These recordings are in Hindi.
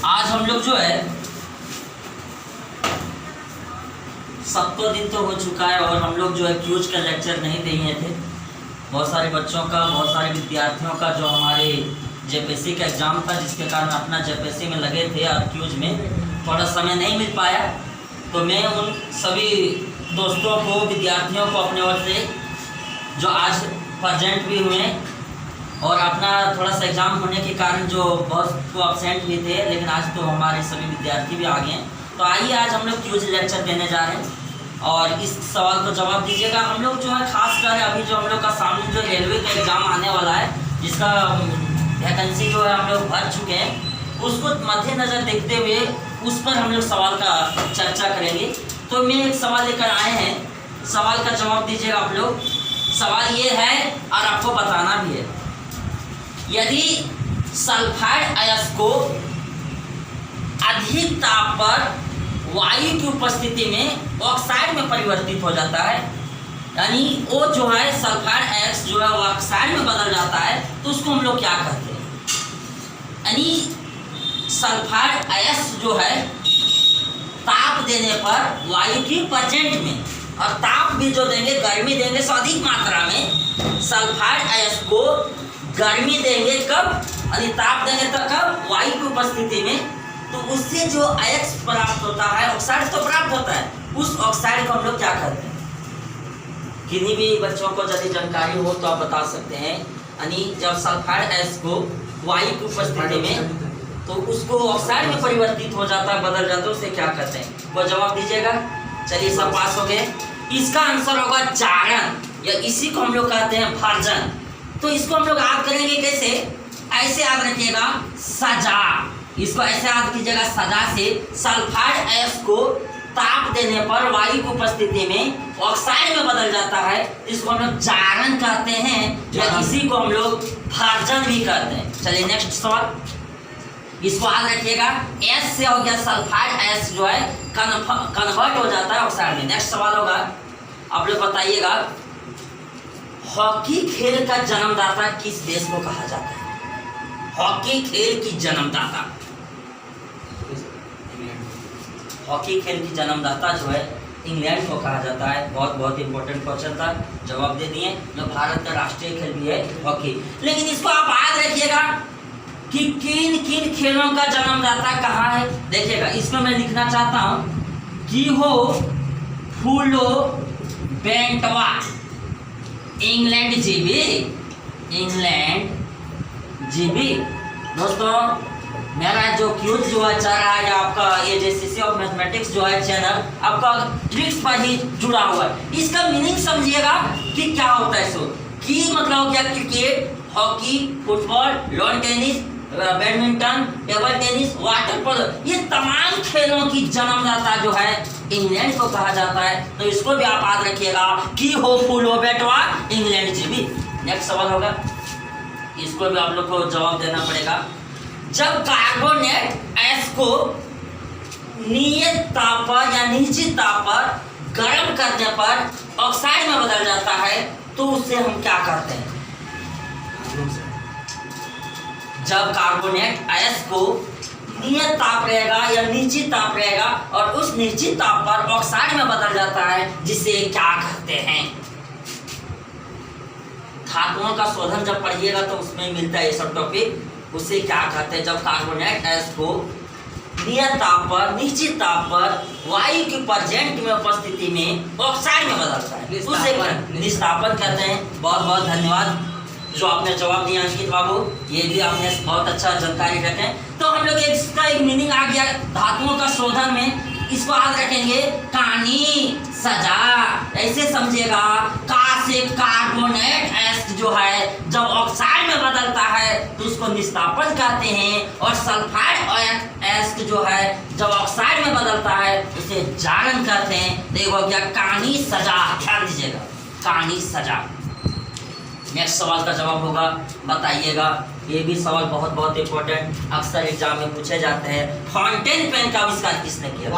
आज हम लोग जो है सप्तों दिन तो हो चुका है और हम लोग जो है क्यूज का लेक्चर नहीं दिए थे। बहुत सारे बच्चों का, बहुत सारे विद्यार्थियों का जो हमारे जेपीएससी का एग्ज़ाम था, जिसके कारण अपना जेपीएससी में लगे थे और क्यूज में थोड़ा समय नहीं मिल पाया, तो मैं उन सभी दोस्तों को, विद्यार्थियों को अपने ओर से जो आज प्रेजेंट भी हुए और अपना थोड़ा सा एग्ज़ाम होने के कारण जो बहुत को अब्सेंट भी थे, लेकिन आज तो हमारे सभी विद्यार्थी भी आ गए हैं। तो आइए आज हम लोग क्यूज लेक्चर देने जा रहे हैं और इस सवाल को जवाब दीजिएगा। हम लोग जो है खासकर अभी जो हम लोग का सामने जो रेलवे का एग्ज़ाम आने वाला है, जिसका वैकेंसी जो है हम लोग भर चुके हैं, उसको मद्देनज़र देखते हुए उस पर हम लोग सवाल का चर्चा करेंगे। तो मैं एक सवाल लेकर आए हैं, सवाल का जवाब दीजिएगा आप लोग। सवाल ये है और आपको बताना भी है, यदि सल्फाइड अयस्क को अधिक ताप पर वायु की उपस्थिति में ऑक्साइड में परिवर्तित हो जाता है, यानी वो जो है सल्फाइड अयस्क जो है वो ऑक्साइड में बदल जाता है, तो उसको हम लोग क्या कहते हैं? यानी सल्फाइड अयस्क जो है ताप देने पर वायु की प्रेजेंट में, और ताप भी जो देंगे, गर्मी देंगे सो अधिक मात्रा में, सल्फाइड अयस्क को गर्मी देंगे कब, यानी ताप देंगे तो कब? वायु की उपस्थिति में। तो उससे जो अयस्क प्राप्त होता है, ऑक्साइड तो प्राप्त होता है, उस ऑक्साइड को हम लोग क्या कहते हैं? किन्हीं भी बच्चों को यदि जानकारी हो तो आप बता सकते हैं। यानी जब सल्फाइड अयस्क को वायु की उपस्थिति में, तो उसको ऑक्साइड में परिवर्तित हो जाता है, बदल जाता है, उसे क्या कहते हैं? वो जवाब दीजिएगा। चलिए सब पास हो गए। इसका आंसर होगा जारण, या इसी को हम लोग कहते हैं भर्जन। तो इसको हम लोग याद करेंगे कैसे? ऐसे याद रखिएगा, सजा। इसको ऐसे याद कीजिएगा, सजा से सल्फाइड अयस्क को ताप देने पर वायु की उपस्थिति में ऑक्साइड में बदल जाता है, इसको हम लोग जारण कहते हैं, या इसी को हम लोग भर्जन भी कहते हैं। चलिए नेक्स्ट सवाल, इसको याद रखिएगा। एस से हो गया सल्फाइड अयस्क जो है कन्वर्ट हो जाता है ऑक्साइड में। नेक्स्ट सवाल होगा, आप लोग बताइएगा, हॉकी खेल का जन्मदाता किस देश को कहा जाता है? हॉकी खेल की जन्मदाता, हॉकी खेल की जन्मदाता जो है इंग्लैंड को कहा जाता है। बहुत इंपॉर्टेंट क्वेश्चन था, जवाब दे दिए। जो भारत का राष्ट्रीय खेल भी है हॉकी, लेकिन इसको आप याद रखिएगा कि किन किन खेलों का जन्मदाता कहाँ है। देखिएगा, इसमें मैं लिखना चाहता हूँ कि हो फूलो बेंटवा इंग्लैंड जीबी, इंग्लैंड जीबी। दोस्तों, मेरा जो क्यूज जो है चल रहा है, आपका ये जेसीसी ऑफ मैथमेटिक्स जो है चैनल, आपका ट्रिक्स पर ही जुड़ा हुआ है। इसका मीनिंग समझिएगा कि क्या होता है। सो कि मतलब हो गया cricket, hockey, football, lawn tennis, badminton, table tennis, water polo, ये तमाम खेलों की जन्मदाता जो है इंग्लैंड को कहा जाता है। तो इसको भी आप याद रखिएगा कि हो फूलो बेटवा इंग्लैंड जीबी। नेक्स्ट सवाल होगा, इसको भी आप लोग को जवाब देना पड़ेगा। जब कार्बोनेट अयस्क को नियत ताप पर या निश्चित ताप पर गर्म करने पर ऑक्साइड में बदल जाता है, तो उससे हम क्या कहते हैं? जब कार्बोनेट अयस्क को नियत ताप रहेगा या निश्चित ताप रहेगा और उस निश्चित ताप पर ऑक्साइड में बदल जाता है, जिसे क्या कहते हैं? धातुओं का शोधन जब पढ़िएगा तो उसमें मिलता है ये सब टॉपिक। उसे क्या कहते हैं? जब कार्बोनेट अयस्क को नियत ताप पर, निश्चित ताप पर वायु की प्रेजेंट में उपस्थिति में ऑक्साइड में बदलता है, उसे निस्तापन कहते हैं। बहुत धन्यवाद जो आपने जवाब दिया अंकित बाबू, ये भी आपने बहुत अच्छा जानकारी रखे। तो हम लोग इसका एक मीनिंग आ गया धातुओं का शोधन में। इसको याद रखेंगे, कानी सजा, ऐसे समझिएगा। का से कार्बोनेट अयस्क जो है जब ऑक्साइड में बदलता है तो उसको निस्तापन कहते हैं, और सल्फाइड अयस्क जो है जब ऑक्साइड में बदलता है उसे जारण कहते हैं। देखो क्या कानी सजा, ध्यान दीजिएगा, कानी सजा। नेक्स्ट सवाल का जवाब होगा, बताइएगा। ये भी सवाल बहुत इंपॉर्टेंट, अक्सर एग्जाम में पूछे जाते हैं। फाउंटेन पेन का आविष्कार किसने किया?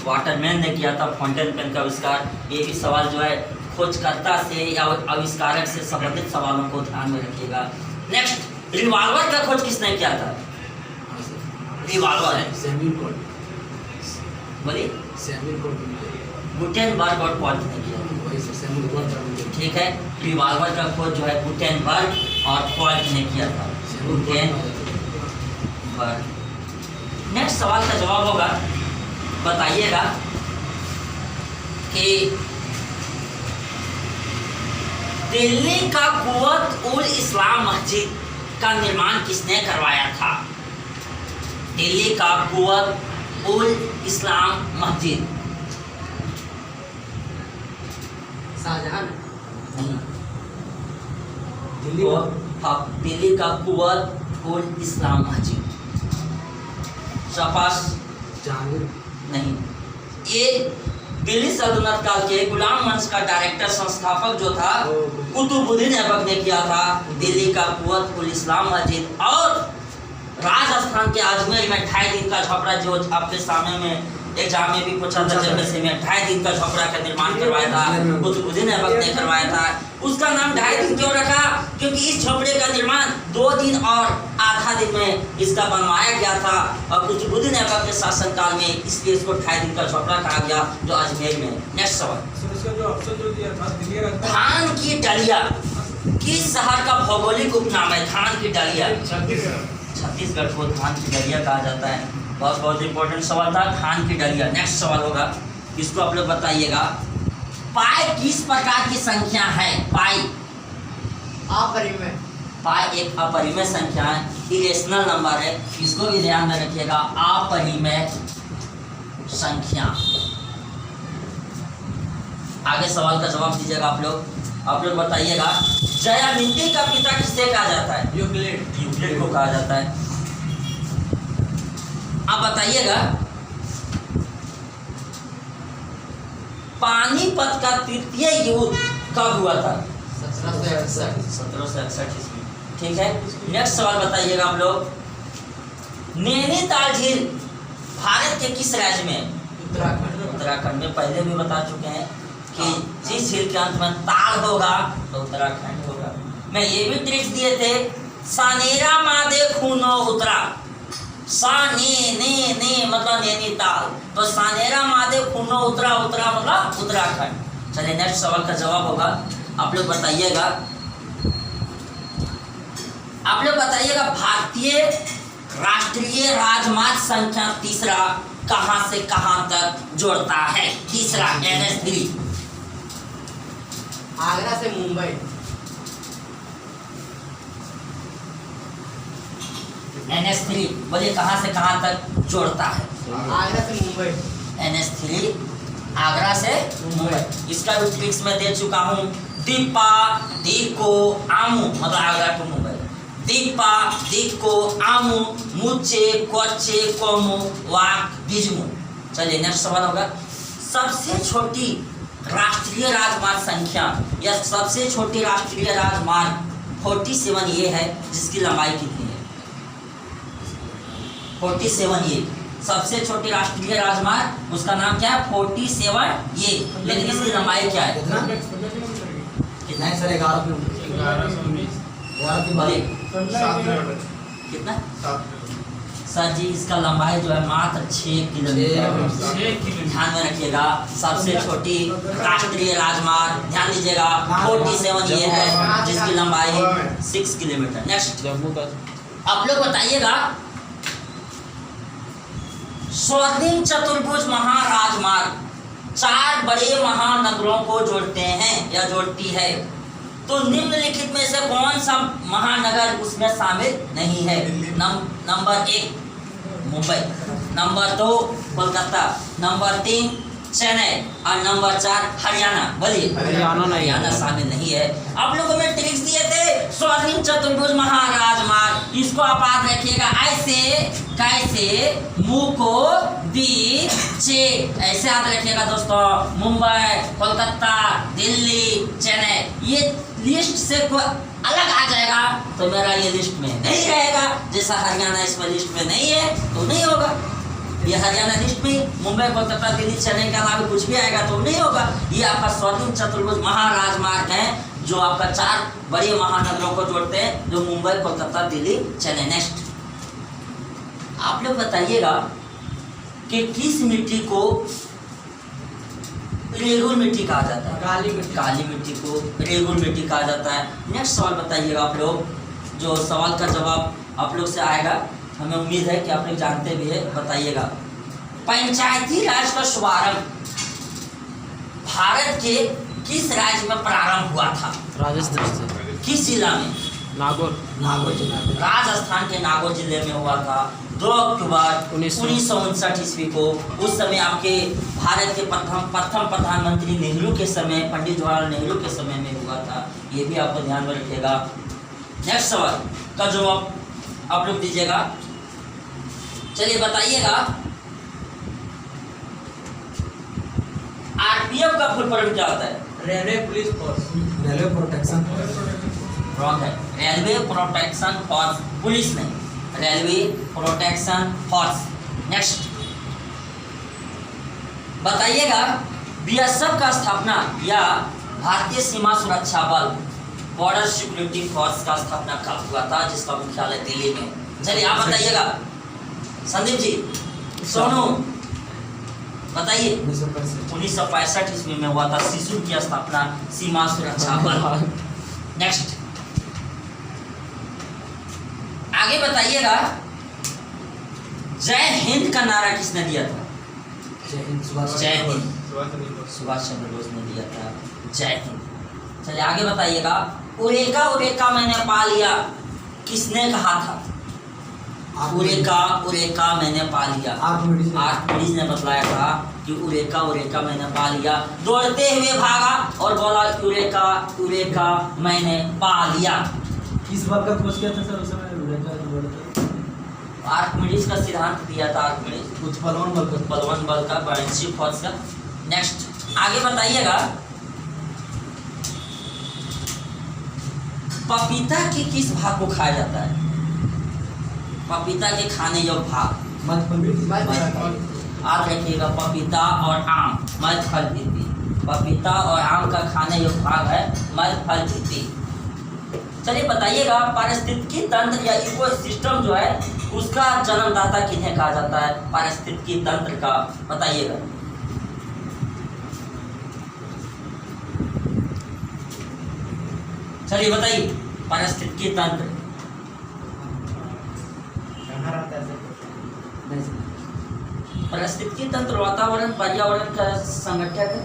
वाटरमैन ने किया था फाउंटेन पेन का आविष्कार। ये भी सवाल जो है खोजकर्ता से या आविष्कारक से संबंधित सवालों को ध्यान में रखिएगा। नेक्स्ट, रिवॉल्वर का खोज किसने किया था? रिवॉल्वर है। बोलिए गुटेनबर्ग और पॉल्ट ने किया, ठीक है। रिवॉल्वर का खोज जो है गुटेनबर्ग और पॉल्ट ने किया था, गुटेनबर्ग। नेक्स्ट सवाल का जवाब होगा, बताइएगा कि दिल्ली का कुव्वत उल इस्लाम मस्जिद का निर्माण किसने करवाया था? दिल्ली का कुव्वत उल इस्लाम मस्जिद। शाहजहां। दिल्ली का कुव्वत उल इस्लाम मस्जिद, शाबाश। जहांगीर नहीं, ये दिल्ली सल्तनत काल के गुलाम वंश का डायरेक्टर संस्थापक जो था कुतुबुद्दीन ऐबक ने किया था दिल्ली का कुव्वत उल इस्लाम मस्जिद। और राजस्थान के अजमेर में 2.5 दिन का झोपड़ा जो आपके सामने में एग्जाम में भी पूछा था, जब से में 2.5 दिन का झोपड़ा का निर्माण करवाया था कुतुबुद्दीन ऐबक ने करवाया था। उसका नाम 2.5 दिन क्यों रखा? क्योंकि इस झोपड़े का निर्माण 2 दिन और आधा दिन में इसका बनवाया गया था और कुतुबुद्दीन ऐबक के शासनकाल में, इसलिए इसको 2.5 दिन का झोपड़ा कहा गया जो अजमेर में। नेक्स्ट सवाल, धान की डलिया किस शहर का भौगोलिक उपनाम है? धान की डलिया छत्तीसगढ़ को धान की डलिया कहा जाता है। बहुत बहुत इंपॉर्टेंट सवाल था, धान की डलिया। नेक्स्ट सवाल होगा, इसको आप लोग बताइएगा, पाई किस प्रकार की संख्या है? पाई अपरिमेय। पाई एक अपरिमेय संख्या है, इरेशनल नंबर है, इसको भी ध्यान में रखिएगा, अपरिमेय संख्या। आगे सवाल का जवाब दीजिएगा आप लोग बताइएगा, ज्यामिति का पिता किसे कहा जाता है? यूक्लिड को कहा जाता है। आप बताइएगा, पानीपत का तृतीय युद्ध कब हुआ था? 1761 ईस्वी, ठीक है। नेक्स्ट सवाल बताइएगा आप लोग, नैनीताल झील भारत के किस राज्य में? उत्तराखंड में। पहले भी बता चुके हैं कि जिस झील के अंत में ताल होगा तो उत्तराखंड होगा। मैं ये भी ट्रिक्स दिए थे, सानेरा मादे खूनो उतरा, ने मतलब नैनीताल, तो सानेरा मादे खूनो उतरा मतलब उत्तराखंड। चलिए नेक्स्ट सवाल का जवाब होगा, आप लोग बताइएगा, भारतीय राष्ट्रीय राजमार्ग संख्या 3 कहां से कहां तक जोड़ता है? तीसरा NH3। आगरा से मुंबई। NH3 बोलिए कहां से कहां तक जोड़ता है? आगरा से मुंबई। NH3 आगरा से मुंबई। इसका भी ट्रिक्स मैं दे चुका हूँ, दीपा दीको आमू मतलब आगरा टू मुंबई, दीपा दीको आमू मुच्चे कोच्चे कोमू वाक बिजमू। चलिए नेक्स्ट सवाल होगा, सबसे छोटी राष्ट्रीय राजमार्ग संख्या या सबसे छोटी राष्ट्रीय राजमार्ग 47 ये है, जिसकी लंबाई कितनी है? 47 ये सबसे छोटी राष्ट्रीय राजमार्ग, उसका नाम क्या है? 47 ये, लेकिन इसकी लंबाई क्या है? कितना है सर? 11 कितना सर जी? इसका लंबाई जो है मात्र 6 किलोमीटर। ध्यान में रखिएगा, सबसे छोटी राष्ट्रीय राजमार्ग, ध्यान दीजिएगा 47 ये है, जिसकी लंबाई 6 किलोमीटर। नेक्स्ट आप लोग बताइएगा, स्वर्णिम चतुर्भुज महाराजमार्ग 4 बड़े महानगरों को जोड़ते हैं या जोड़ती है, तो निम्नलिखित में से कौन सा महानगर उसमें शामिल नहीं है? Number 1 Mumbai, number 2 Kolkata, number 3 Chennai और नंबर 4 हरियाणा। बोलिए हरियाणा शामिल नहीं है। आप लोगों में ट्रिक्स दिए थे, स्वर्णिम चतुर्भुज महाराजमार्ग, इसको आप याद रखिएगा, ऐसे कैसे मुको बीचे, ऐसे याद रखिएगा दोस्तों। मुंबई, कोलकाता, दिल्ली, चेन्नई, ये लिस्ट से कोई अलग आ जाएगा तो मेरा ये लिस्ट में नहीं रहेगा, जैसा हरियाणा इसमें लिस्ट में नहीं है तो नहीं होगा। ये हरियाणा लिस्ट में मुंबई, कोलकाता, दिल्ली, चेन्नई के अलावा कुछ भी आएगा तो नहीं होगा। ये आपका स्वर्णिम चतुर्भुज महाराजमार्ग है, जो आपका 4 बड़े महानगरों को जोड़ते हैं, जो मुंबई, कोलकाता, दिल्ली, चेन्नई। नेक्स्ट आप लोग बताइएगा कि किस मिट्टी को रेगुल मिट्टी कहा जाता है? काली मिट्टी। काली मिट्टी को रेगुल मिट्टी कहा जाता है। नेक्स्ट सवाल बताइएगा आप लोग, जो सवाल का जवाब आप लोग से आएगा, हमें उम्मीद है कि आप लोग जानते भी है, बताइएगा। पंचायती राज का शुभारंभ भारत के किस राज्य में प्रारंभ हुआ था? राजस्थान से। किस जिला में? नागौर। नागौर जिला में। राजस्थान के नागौर जिले में हुआ था 2 अक्टूबर 1959 ईस्वी को। उस समय आपके भारत के प्रथम प्रधानमंत्री नेहरू के समय, पंडित जवाहरलाल नेहरू के समय में हुआ था। ये भी आपको ध्यान में रखिएगा। नेक्स्ट सवाल का जवाब आप लोग दीजिएगा। चलिए बताइएगा, आरपीएफ का फुल फॉर्म क्या होता है? Railway police force. Railway protection wrong है, रेलवे प्रोटेक्शन फोर्स, पुलिस नहीं, रेलवे प्रोटेक्शन फोर्स। नेक्स्ट बताइएगा, बीएसएफ का स्थापना या भारतीय सीमा सुरक्षा बल, बॉर्डर सिक्योरिटी फोर्स का स्थापना कब हुआ था, जिसका मुख्यालय दिल्ली में? चलिए आप बताइएगा। संदीप जी, सोनू बताइए। 1965 ईस्वी में हुआ था, सिसु की स्थापना सीमा सुरक्षा बल। नेक्स्ट आगे बताइएगा, जय हिंद का नारा किसने दिया था? जय हिंद। जय हिंद सुभाष चंद्र बोस ने दिया था, जय हिंद। चलिए आगे बताइएगा, उरेका उरेका मैंने पा लिया किसने कहा था? उरेका उरेका मैंने पा लिया, आर्किमिडीज ने बतलाया था कि उरेका उरेका मैंने पा लिया। दौड़ते हुए भागा और बोला उरेका उरेका मैंने पा लिया। किस बात का खोज किया था सर उस समय? आर्किमिडीज का सिद्धांत दिया था, आर्किमिडीज कुछ बलवान बल का, बयानसी फोर्स का। नेक्स्ट आगे बताइएगा, पपीता के किस भाग को खाया जाता है? पपीता के खाने योग्य भाग। आप रखिएगा, पपीता और आम मध्य फल वृत्ति। पपीता और आम का खाने योग्य भाग है मध्य फल वृत्ति। चलिए बताइएगा, पारिस्थितिकी तंत्र या इकोसिस्टम जो है उसका जन्मदाता किन्हें कहा जाता है? पारिस्थितिकी तंत्र का बताइएगा। चलिए बताइए, पारिस्थितिकी तंत्र। पारिस्थितिकी तंत्र वातावरण पर्यावरण का संगठक है।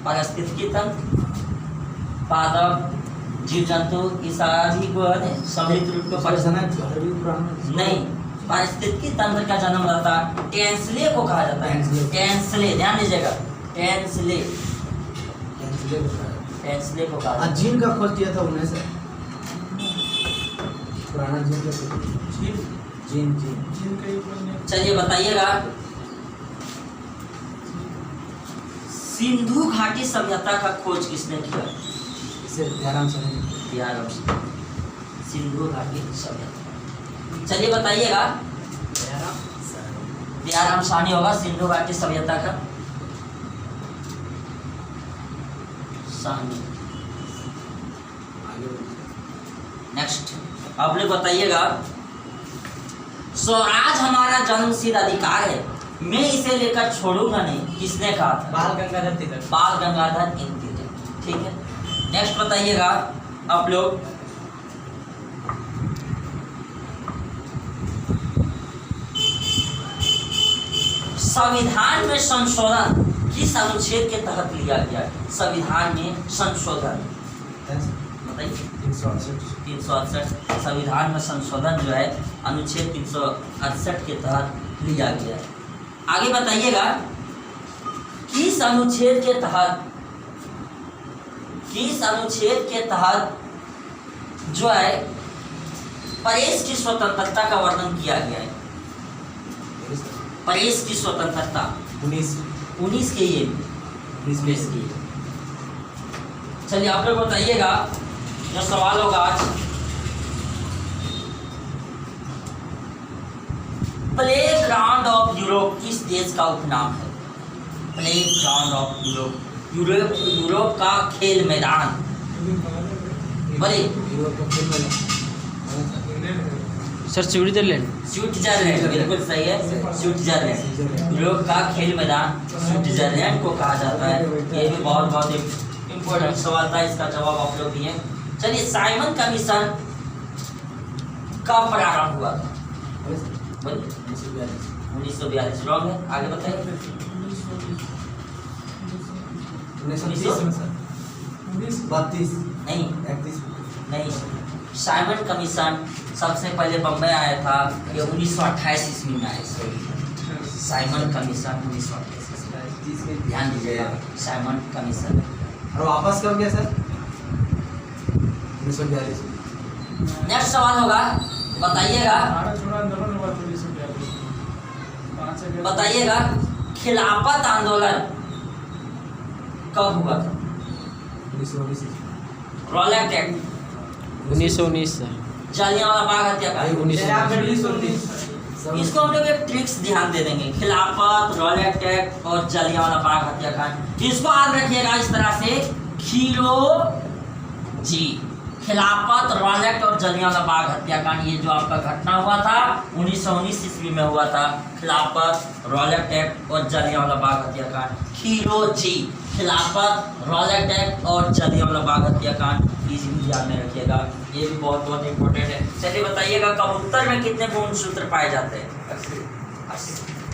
पारिस्थितिकी तंत्र पादप जीव जंतु की सारी को सम्मिलित रूप को नहीं, पारिस्थितिकी तंत्र का जन्मदाता टेंसले को कहा जाता है। टेंसले, ध्यान दीजिएगा, टेंसले को कहा जाता है। जीन का खोज किया था उन्हें से पुराना जीन का जीन चलिए बताइएगा, सिंधु घाटी सभ्यता का खोज किसने किया? दयाराम सिंधु घाटी सभ्यता। चलिए बताइएगा, दयाराम साहनी होगा सिंधु घाटी सभ्यता का साहनी। नेक्स्ट आप लोग बताइएगा, स्वराज हमारा जन्मसिद्ध अधिकार है, मैं इसे लेकर छोड़ूंगा नहीं, किसने कहा था? बाल गंगाधर तिलक। बाल गंगाधर तिलक। ठीक है, नेक्स्ट बताइएगा आप लोग, संविधान में संशोधन किस अनुच्छेद के तहत लिया गया है? संविधान में संशोधन बताइए। 368 संविधान में संशोधन जो है अनुच्छेद 368 के तहत लिया गया है। आगे बताइएगा, किस अनुच्छेद के तहत जो है प्रेस की स्वतंत्रता का वर्णन किया गया है? प्रेस की स्वतंत्रता 19 के ये 19 की। चलिए आप लोग बताइएगा, जो सवाल होगा आज, प्ले ग्राउंड ऑफ यूरोप किस देश का उपनाम है? प्ले ग्राउंड ऑफ यूरोप का खेल मैदान। बोले सर स्विट्जरलैंड। स्विट्जरलैंड बिल्कुल सही है, स्विट्जरलैंड। यूरोप का खेल मैदान स्विट्जरलैंड को कहा जाता है। ये भी बहुत इम्पोर्टेंट सवाल था, इसका जवाब आप लोग दिए। चलिए, साइमन कमीशन कब प्रारंभ हुआ था? 1942 रॉन्ग है, आगे बताइए। 32 नहीं 31 नहीं, साइमन कमीशन सबसे पहले बम्बई आया था, ये 1928 ईस्वी में आया। साइमन कमीशन 1928 में, ध्यान दीजिएगा, साइमन कमीशन। और वापस कब गया सर? 1942। नेक्स्ट सवाल होगा, बताइएगा खिलाफत आंदोलन कब हुआ था? 1919। Rowlatt act, 1919 sir. Jallianwala Bagh हत्याकांड। 1919। इसको हम लोग एक ट्रिक्स ध्यान दे देंगे, खिलाफत, रॉलेट एक्ट और जालियांवाला बाग हत्याकांड। इसको याद रखिएगा इस तरह से, खीरोजी, खिलाफत, रॉलेट और जलियांवाला बाग हत्याकांड, ये जो आपका घटना हुआ था 1919 ईस्वी में हुआ था। खिलाफत, रॉलेट एक्ट और जलियांवाला बाग हत्याकांड। खीरोजी, खिलाफत, रॉलेट एक्ट और जलियांवाला बाग हत्याकांड, इसी ध्यान में रखिएगा, ये भी बहुत इंपॉर्टेंट है। चलिए बताइएगा, कबूतर में कितने गुणसूत्र पाए जाते हैं?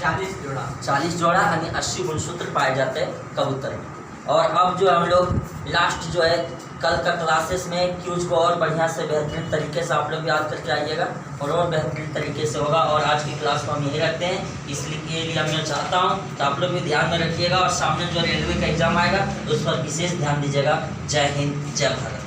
40 जोड़ा यानी 80 गुणसूत्र पाए जाते हैं कबूतर में। और अब जो हम लोग लास्ट जो है कल का क्लासेस में क्यूज को और बढ़िया से बेहतरीन तरीके से आप लोग याद करके आइएगा, और बेहतरीन तरीके से होगा। और आज की क्लास को हम यही रखते हैं, इसलिए मैं चाहता हूँ तो आप लोग भी ध्यान में रखिएगा, और सामने जो रेलवे का एग्जाम आएगा उस पर विशेष ध्यान दीजिएगा। जय हिंद, जय भारत।